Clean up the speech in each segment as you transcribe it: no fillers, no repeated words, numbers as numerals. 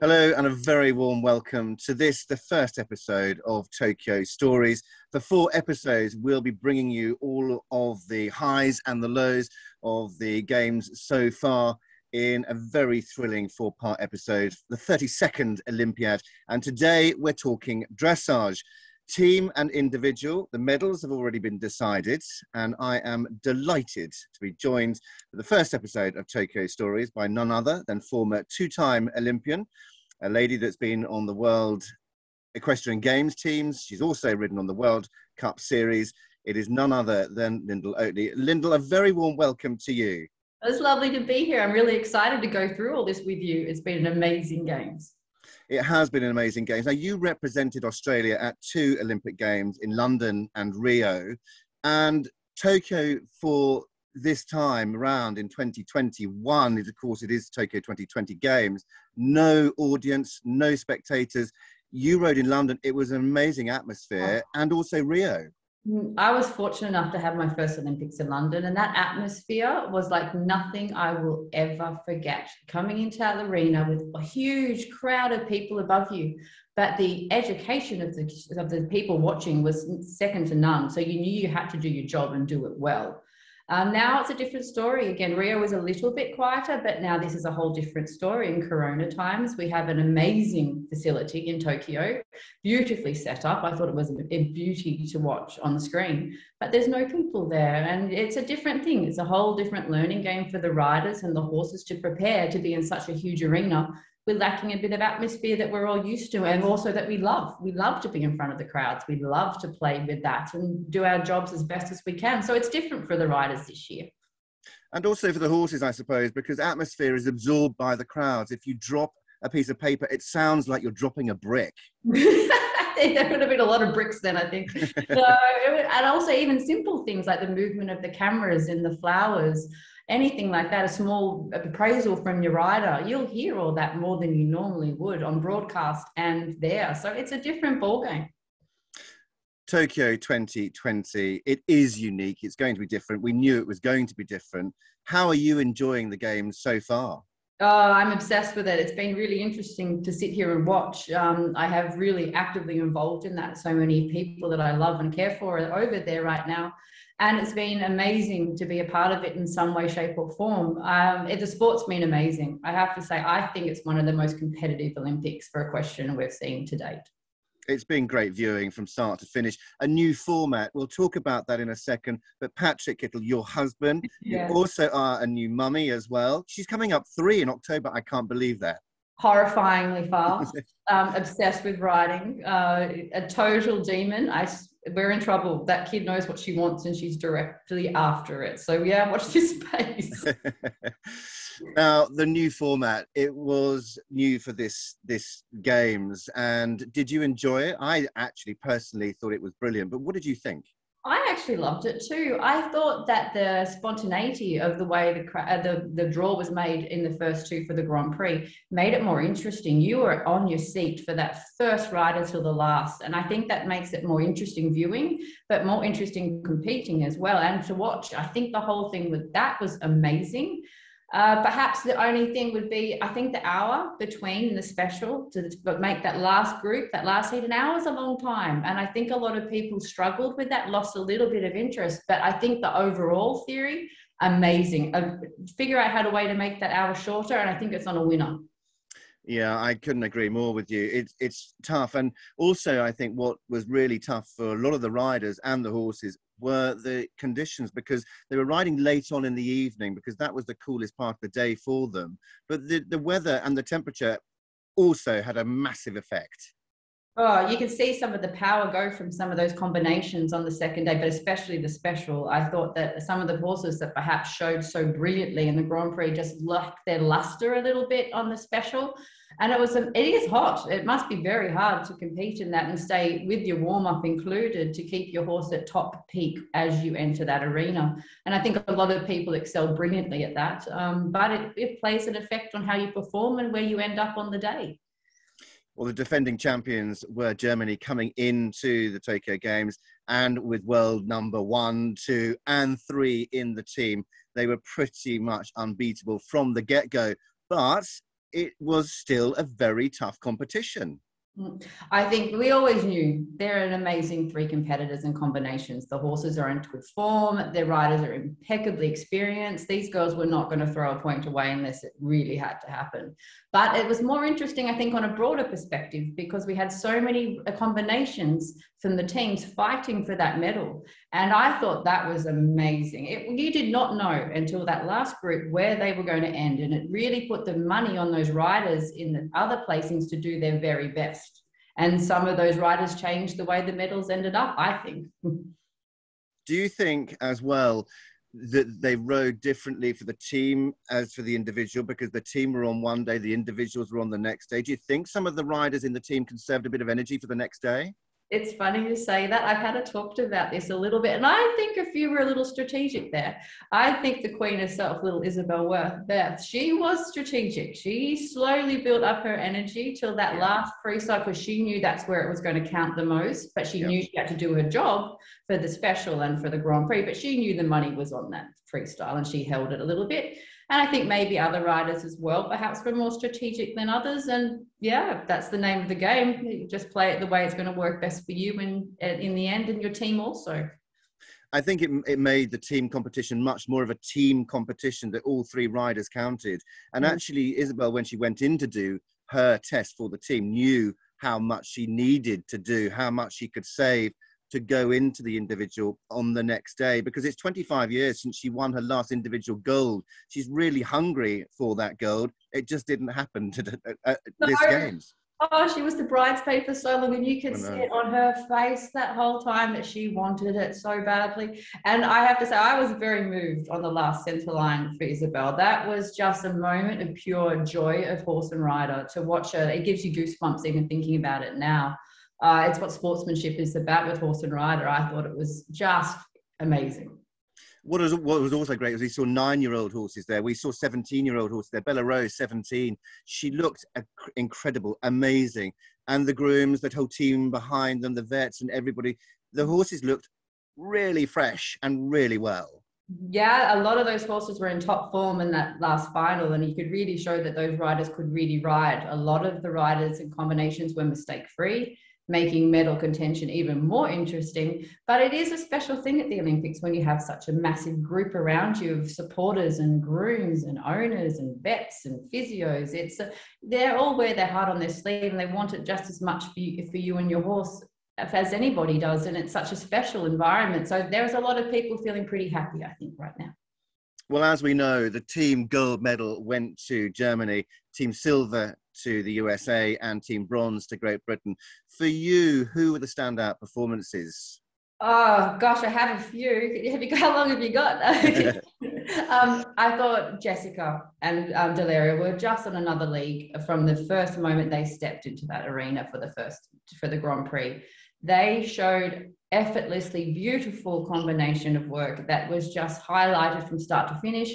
Hello and a very warm welcome to this, the first episode of Tokyo Stories. For 4 episodes, we'll be bringing you all of the highs and the lows of the games so far in a very thrilling 4-part episode, the 32nd Olympiad. And today we're talking dressage. Team and individual, the medals have already been decided, and I am delighted to be joined for the first episode of Tokyo Stories by none other than former 2-time Olympian, a lady that's been on the World Equestrian Games teams. She's also ridden on the World Cup Series. It is none other than Lyndal Oatley. Lyndal, a very warm welcome to you. It's lovely to be here. I'm really excited to go through all this with you. It's been an amazing games. It has been an amazing games. Now, you represented Australia at 2 Olympic Games in London and Rio, and Tokyo for this time around in 2021, of course, it is Tokyo 2020 Games. No audience, no spectators. You rode in London. It was an amazing atmosphere, and also Rio. I was fortunate enough to have my first Olympics in London, and that atmosphere was like nothing I will ever forget. Coming into that arena with a huge crowd of people above you, but the education of the people watching was second to none. So you knew you had to do your job and do it well. Now it's a different story. Again, Rio was a little bit quieter, but now this is a whole different story in Corona times. We have an amazing facility in Tokyo, beautifully set up. I thought it was a beauty to watch on the screen, but there's no people there. And it's a different thing. It's a whole different learning game for the riders and the horses to prepare to be in such a huge arena. We're lacking a bit of atmosphere that we're all used to, and also that we love. We love to be in front of the crowds. We love to play with that and do our jobs as best as we can. So it's different for the riders this year. And also for the horses, I suppose, because atmosphere is absorbed by the crowds. If you drop a piece of paper, it sounds like you're dropping a brick. There would have been a lot of bricks then, I think. And also even simple things like the movement of the cameras in the flowers, anything like that, a small appraisal from your rider, you'll hear all that more than you normally would on broadcast and there. So it's a different ballgame. Tokyo 2020, it is unique. It's going to be different. We knew it was going to be different. How are you enjoying the games so far? Oh, I'm obsessed with it. It's been really interesting to sit here and watch. I have really actively involved in that. So many people that I love and care for are over there right now. And it's been amazing to be a part of it in some way, shape or form. The sport's been amazing. I have to say, I think it's one of the most competitive Olympics for equestrian we've seen to date. It's been great viewing from start to finish. A new format. We'll talk about that in a second. But Patrick Kittle, your husband, Yeah. You also are a new mummy as well. She's coming up 3 in October. I can't believe that. Horrifyingly fast. Obsessed with riding. A total demon. We're in trouble. That kid knows what she wants and she's directly after it. So yeah, watch this space. Now, the new format, it was new for this games. And did you enjoy it? I actually personally thought it was brilliant. But what did you think? I actually loved it too. I thought that the spontaneity of the way the draw was made in the first 2 for the Grand Prix made it more interesting. You were on your seat for that first rider till the last. And I think that makes it more interesting viewing, but more interesting competing as well. And to watch, I think the whole thing with that was amazing. Perhaps the only thing would be, I think the hour between the special to make that last group, that last heat, an hour is a long time. And I think a lot of people struggled with that, lost a little bit of interest. But I think the overall theory, amazing. Figure out how to make that hour shorter, and I think it's on a winner. Yeah, I couldn't agree more with you. It's tough. And also, I think what was really tough for a lot of the riders and the horses were the conditions, because they were riding late on in the evening, because that was the coolest part of the day for them. But the weather and the temperature also had a massive effect. Oh, you can see some of the power go from some of those combinations on the second day, but especially the special. I thought that some of the horses that perhaps showed so brilliantly in the Grand Prix just lacked their luster a little bit on the special. And it is hot. It must be very hard to compete in that and stay with your warm-up included to keep your horse at top peak as you enter that arena. And I think a lot of people excel brilliantly at that, but it plays an effect on how you perform and where you end up on the day. Well, the defending champions were Germany coming into the Tokyo Games, and with world number 1, 2 and 3 in the team, they were pretty much unbeatable from the get-go. But it was still a very tough competition. I think we always knew they're an amazing three competitors and combinations. The horses are in good form. Their riders are impeccably experienced. These girls were not going to throw a point away unless it really had to happen. But it was more interesting, I think, on a broader perspective, because we had so many combinations from the teams fighting for that medal. And I thought that was amazing. You did not know until that last group where they were going to end. And it really put the money on those riders in the other placings to do their very best. And some of those riders changed the way the medals ended up, I think. Do you think as well that they rode differently for the team as for the individual, because the team were on one day, the individuals were on the next day? Do you think some of the riders in the team conserved a bit of energy for the next day? It's funny you say that. I've had talked about this a little bit, and I think a few were a little strategic there. I think the queen herself, little Isabel Worth, she was strategic. She slowly built up her energy till that last freestyle, because she knew that's where it was going to count the most, but she knew she had to do her job for the special and for the Grand Prix, but she knew the money was on that freestyle and she held it a little bit. And I think maybe other riders as well, perhaps were more strategic than others. And yeah, that's the name of the game. You just play it the way it's going to work best for you and in the end, and your team also. I think it made the team competition much more of a team competition, that all three riders counted. And actually, Isabel, when she went in to do her test for the team, knew how much she needed to do, how much she could save to go into the individual on the next day, because it's 25 years since she won her last individual gold. She's really hungry for that gold. It just didn't happen to this games. Oh, she was the bridesmaid for so long, and you could see it on her face that whole time that she wanted it so badly. And I have to say, I was very moved on the last centre line for Isabel. That was just a moment of pure joy of horse and rider to watch her. It gives you goosebumps even thinking about it now. It's what sportsmanship is about with horse and rider. I thought it was just amazing. What was also great was we saw 9-year-old horses there. We saw 17-year-old horses there. Bella Rose, 17. She looked incredible, amazing. And the grooms, that whole team behind them, the vets and everybody, the horses looked really fresh and really well. Yeah, a lot of those horses were in top form in that last final, and you could really show that those riders could really ride. A lot of the riders and combinations were mistake-free, making medal contention even more interesting. But it is a special thing at the Olympics when you have such a massive group around you of supporters and grooms and owners and vets and physios. They're all wear their heart on their sleeve, and they want it just as much for you and your horse as anybody does. And it's such a special environment. So there's a lot of people feeling pretty happy, I think, right now. Well, as we know, the team gold medal went to Germany, team silver to the USA, and team bronze to Great Britain. For you, who were the standout performances? Oh, gosh, I have a few. How long have you got? I thought Jessica and Delaria were just on another league from the first moment they stepped into that arena for the Grand Prix. They showed effortlessly beautiful combination of work that was just highlighted from start to finish.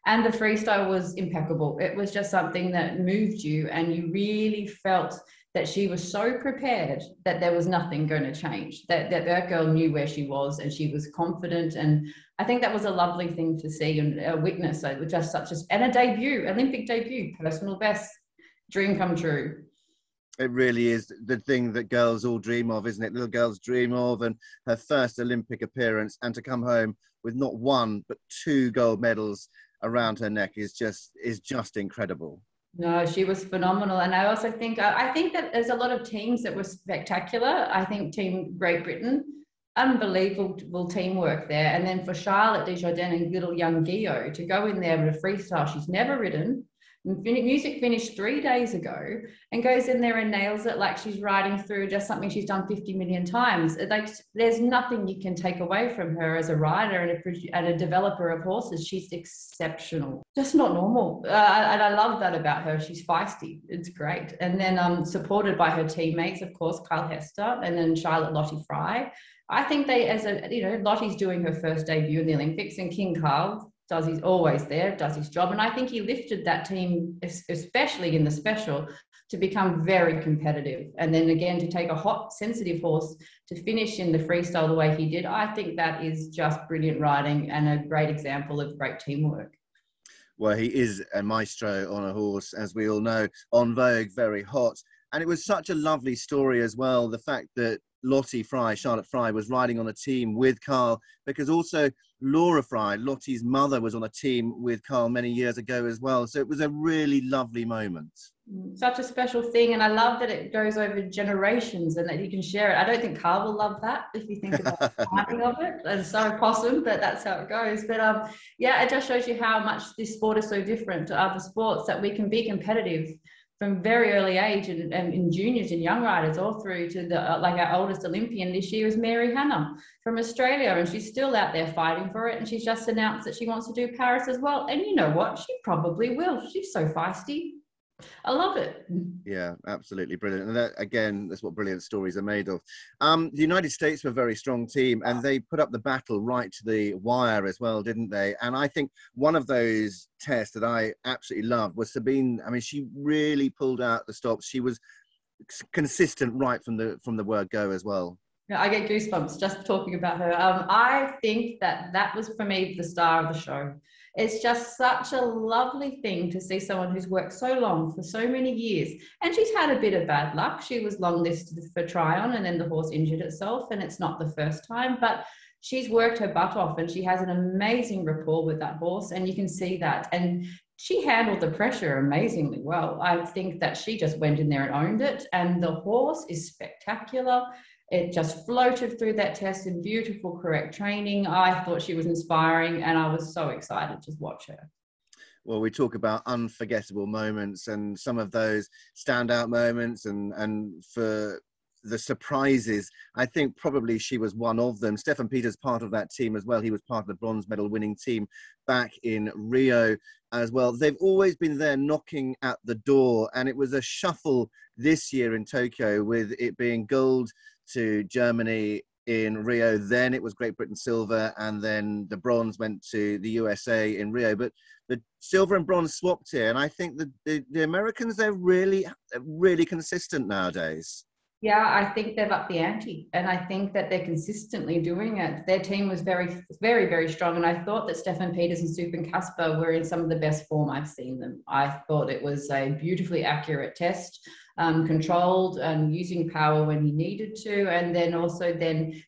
And the freestyle was impeccable. It was just something that moved you, and you really felt that she was so prepared that there was nothing going to change, that girl knew where she was and she was confident. And I think that was a lovely thing to see and witness. So it was just and a debut, Olympic debut, personal best, dream come true. It really is the thing that girls all dream of, isn't it? Little girls dream of, and her first Olympic appearance, and to come home with not one but 2 gold medals around her neck is just incredible. No, she was phenomenal. And I also think, I think that there's a lot of teams that were spectacular. I think Team Great Britain, unbelievable teamwork there. And then for Charlotte Desjardins and little young Guillaume to go in there with a freestyle she's never ridden. Music finished 3 days ago, and goes in there and nails it like she's riding through just something she's done 50 million times. Like, there's nothing you can take away from her as a rider and a developer of horses. She's exceptional, just not normal. And I love that about her. She's feisty. It's great. And then supported by her teammates, of course, Kyle Hester, and then Charlotte Lottie Fry. I think Lottie's doing her first debut in the Olympics, and King Carl he's always there, does his job. And I think he lifted that team, especially in the special, to become very competitive. And then again, to take a hot, sensitive horse to finish in the freestyle the way he did, I think that is just brilliant riding and a great example of great teamwork. Well, he is a maestro on a horse, as we all know, on Vogue, very hot. And it was such a lovely story as well, the fact that Charlotte Fry, was riding on a team with Carl, because also Laura Fry, Lottie's mother, was on a team with Carl many years ago as well. So it was a really lovely moment. Such a special thing, and I love that it goes over generations and that you can share it. I don't think Carl will love that if you think about the timing of it, and so possum, but that's how it goes. But yeah, it just shows you how much this sport is so different to other sports, that we can be competitive from very early age, and in juniors and young riders, all through to the like our oldest Olympian this year was Mary Hannah from Australia, and she's still out there fighting for it, and she's just announced that she wants to do Paris as well. And you know what, she probably will. She's so feisty. I love it. Yeah, absolutely brilliant. And that, again, that's what brilliant stories are made of. The United States were a very strong team, and they put up the battle right to the wire as well, didn't they? And I think one of those tests that I absolutely loved was Sabine. I mean, she really pulled out the stops. She was consistent right from the word go as well. Yeah, I get goosebumps just talking about her. I think that was, for me, the star of the show. It's just such a lovely thing to see someone who's worked so long for so many years. And she's had a bit of bad luck. She was longlisted for Tryon, and then the horse injured itself, and it's not the first time. But she's worked her butt off, and she has an amazing rapport with that horse, and you can see that. And she handled the pressure amazingly well. I think that she just went in there and owned it, and the horse is spectacular. It just floated through that test in beautiful, correct training. I thought she was inspiring, and I was so excited to watch her. Well, we talk about unforgettable moments, and some of those standout moments, and for the surprises, I think probably she was one of them. Stefan Peters part of that team as well. He was part of the bronze medal winning team back in Rio as well. They've always been there knocking at the door, and it was a shuffle this year in Tokyo, with it being gold to Germany in Rio, then it was Great Britain silver, and then the bronze went to the USA in Rio. But the silver and bronze swapped here, and I think the Americans, they're really consistent nowadays. Yeah, I think they've upped the ante, and I think that they're consistently doing it. Their team was very, very, very strong, and I thought that Stefan Peters and Supan Kasper were in some of the best form I've seen them. I thought it was a beautifully accurate test, controlled and using power when he needed to, and then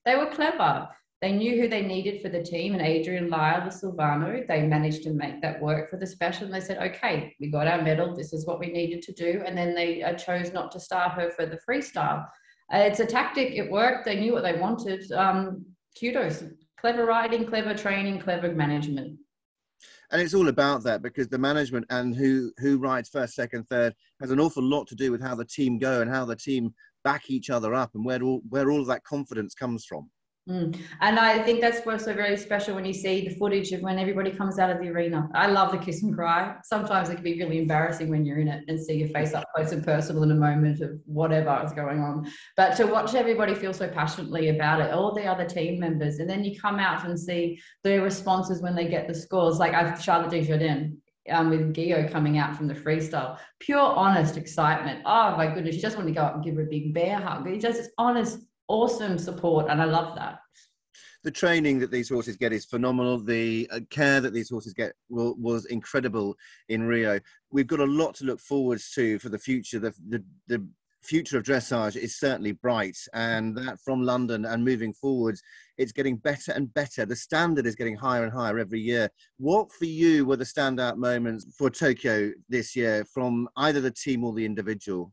they were clever. They knew who they needed for the team, and Adrian Lyle, the Silvano, they managed to make that work for the special. And they said, okay, we got our medal. This is what we needed to do. And then they chose not to start her for the freestyle. It's a tactic. It worked. They knew what they wanted. Kudos. Clever riding, clever training, clever management. And it's all about that, because the management and who rides first, second, third has an awful lot to do with how the team go and how the team back each other up, and where all of that confidence comes from. And I think that's what's so very special when you see the footage of when everybody comes out of the arena. I love the kiss and cry. Sometimes it can be really embarrassing when you're in it and see your face up close and personal in a moment of whatever is going on. But to watch everybody feel so passionately about it, all the other team members, and then you come out and see their responses when they get the scores. Like Charlotte Desjardins, with Guillaume coming out from the freestyle, pure honest excitement. Oh my goodness, you just want to go up and give her a big bear hug. It's just honest, awesome support, and I love that. The training that these horses get is phenomenal. The care that these horses get was incredible in Rio. We've got a lot to look forward to for the future. The future of dressage is certainly bright, and that from London and moving forwards, it's getting better and better. The standard is getting higher and higher every year. What for you were the standout moments for Tokyo this year from either the team or the individual?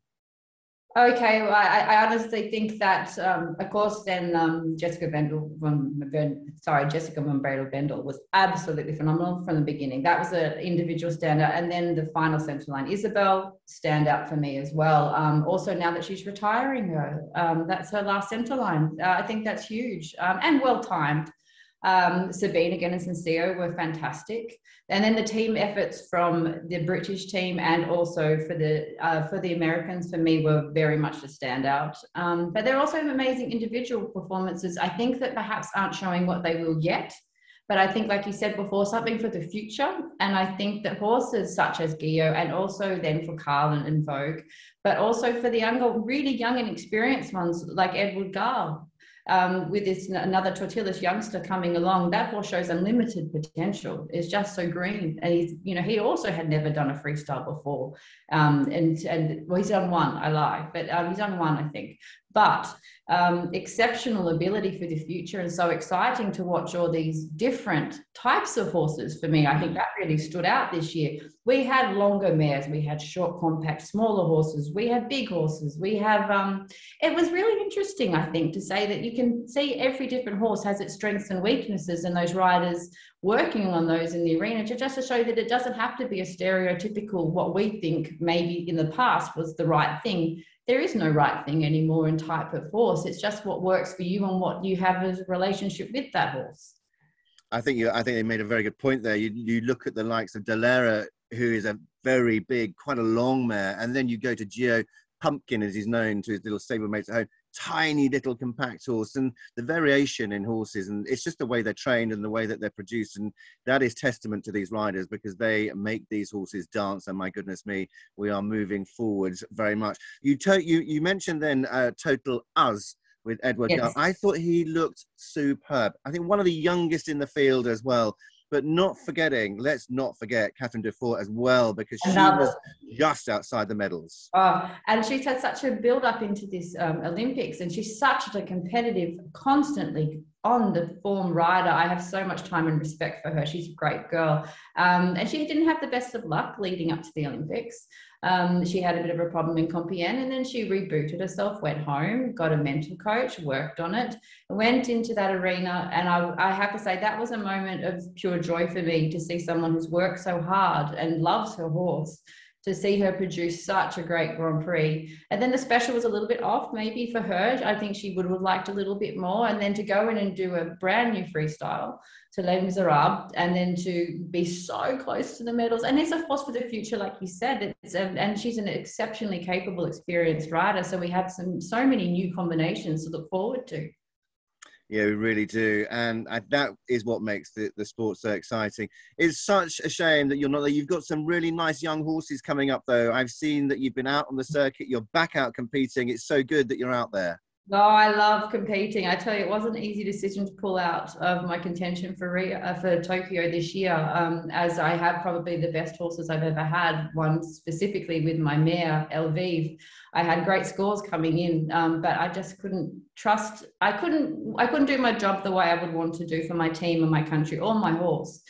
Okay, well, I honestly think that, of course, then Jessica Mombrado-Bendel was absolutely phenomenal from the beginning. That was an individual standout. And then the final centre line, Isabel, standout for me as well. Also, now that she's retiring her, that's her last centre line. I think that's huge and well-timed. Sabine again and Senseo were fantastic, and then the team efforts from the British team and also for the Americans, for me, were very much a standout. But there are also amazing individual performances, I think, that perhaps aren't showing what they will yet. But I think, like you said before, something for the future. And I think that horses such as Guillaume, and also then for Carl and Vogue, but also for the younger, really young and experienced ones like Edward Gall, with this another Tortillas youngster coming along, that horse shows unlimited potential. It's just so green, and he's, you know, he also had never done a freestyle before, and well, he's done one. I lie, but he's done one, I think. But exceptional ability for the future, and so exciting to watch all these different types of horses. For me, I think that really stood out this year. We had longer mares, we had short, compact, smaller horses, we had big horses, we have it was really interesting, I think, to say that you can see every different horse has its strengths and weaknesses, and those riders working on those in the arena, just to show that it doesn't have to be a stereotypical, what we think maybe in the past was the right thing. There is no right thing anymore in type of horse. It's just what works for you and what you have as a relationship with that horse. I think they made a very good point there. You look at the likes of Dalera, who is a very big, quite a long mare, and then you go to Geo Pumpkin, as he's known to his little stable mates at home, tiny little compact horse, and the variation in horses, and it's just the way they're trained and the way that they're produced, and that is testament to these riders, because they make these horses dance. And my goodness me, we are moving forwards very much. You mentioned then Total Us with Edward Yes. Gull. I thought he looked superb. I think one of the youngest in the field as well. But let's not forget Catherine Dufour as well, because she was just outside the medals. Oh, and she's had such a build up into this Olympics, and she's such a competitive, constantly on the form rider. I have so much time and respect for her. She's a great girl. And she didn't have the best of luck leading up to the Olympics. She had a bit of a problem in Compiègne, and then she rebooted herself, went home, got a mental coach, worked on it, went into that arena. And I have to say that was a moment of pure joy for me, to see someone who's worked so hard and loves her horse, to see her produce such a great Grand Prix. And then the special was a little bit off maybe for her. I think she would have liked a little bit more. And then to go in and do a brand new freestyle to Les Miserables, and then to be so close to the medals. And it's a force for the future, like you said. And she's an exceptionally capable, experienced rider. So we have so many new combinations to look forward to. Yeah, we really do. And that is what makes the sport so exciting. It's such a shame that you're not there. You've got some really nice young horses coming up, though. I've seen that you've been out on the circuit. You're back out competing. It's so good that you're out there. Oh, I love competing. I tell you, it wasn't an easy decision to pull out of my contention for Tokyo this year, as I have probably the best horses I've ever had. One specifically with my mare, Elvive. I had great scores coming in, but I just couldn't trust. I couldn't do my job the way I would want to do for my team and my country or my horse,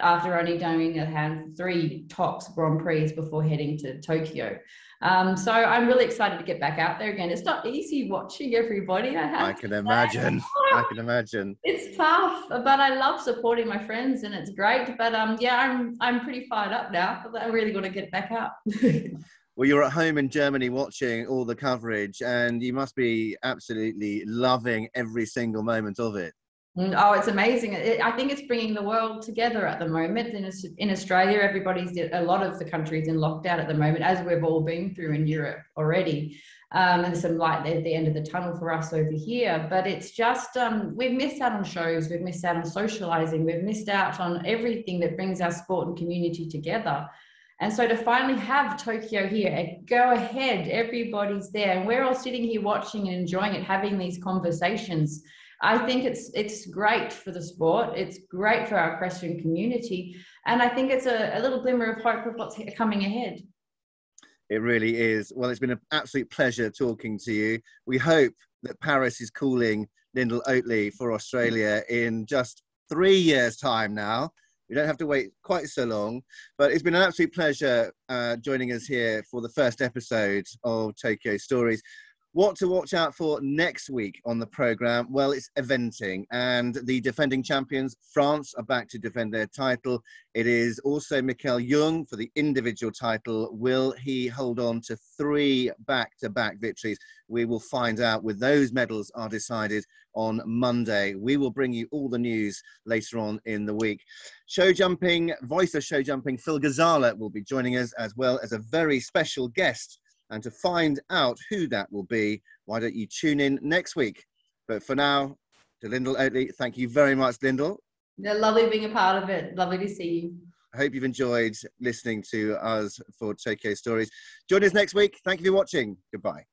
after only doing a hand 3 tops Grand Prix before heading to Tokyo. So I'm really excited to get back out there again. It's not easy watching everybody. I can imagine. I can imagine. It's tough, but I love supporting my friends, and it's great. But yeah, I'm pretty fired up now. I really got to get back out. Well, you're at home in Germany watching all the coverage, and you must be absolutely loving every single moment of it. Oh, it's amazing. I think it's bringing the world together at the moment. In Australia, a lot of the countries in lockdown at the moment, as we've all been through in Europe already. And there's some light at the end of the tunnel for us over here. But it's just, we've missed out on shows. We've missed out on socializing. We've missed out on everything that brings our sport and community together. And so to finally have Tokyo here, go ahead, everybody's there. And we're all sitting here watching and enjoying it, having these conversations. I think it's great for the sport. It's great for our equestrian community. And I think it's a little glimmer of hope of what's coming ahead. It really is. Well, it's been an absolute pleasure talking to you. We hope that Paris is calling Lyndal Oatley for Australia in just 3 years' time now. We don't have to wait quite so long, but it's been an absolute pleasure joining us here for the first episode of Tokyo Stories. What to watch out for next week on the programme? Well, it's eventing, and the defending champions, France, are back to defend their title. It is also Michael Jung for the individual title. Will he hold on to 3 back-to-back victories? We will find out when those medals are decided on Monday. We will bring you all the news later on in the week. Show jumping, voice of show jumping, Phil Ghazala will be joining us, as well as a very special guest. And to find out who that will be, why don't you tune in next week? But for now, to Lyndal Oatley, thank you very much, Lyndal. Yeah, lovely being a part of it. Lovely to see you. I hope you've enjoyed listening to us for Tokyo Stories. Join us next week. Thank you for watching. Goodbye.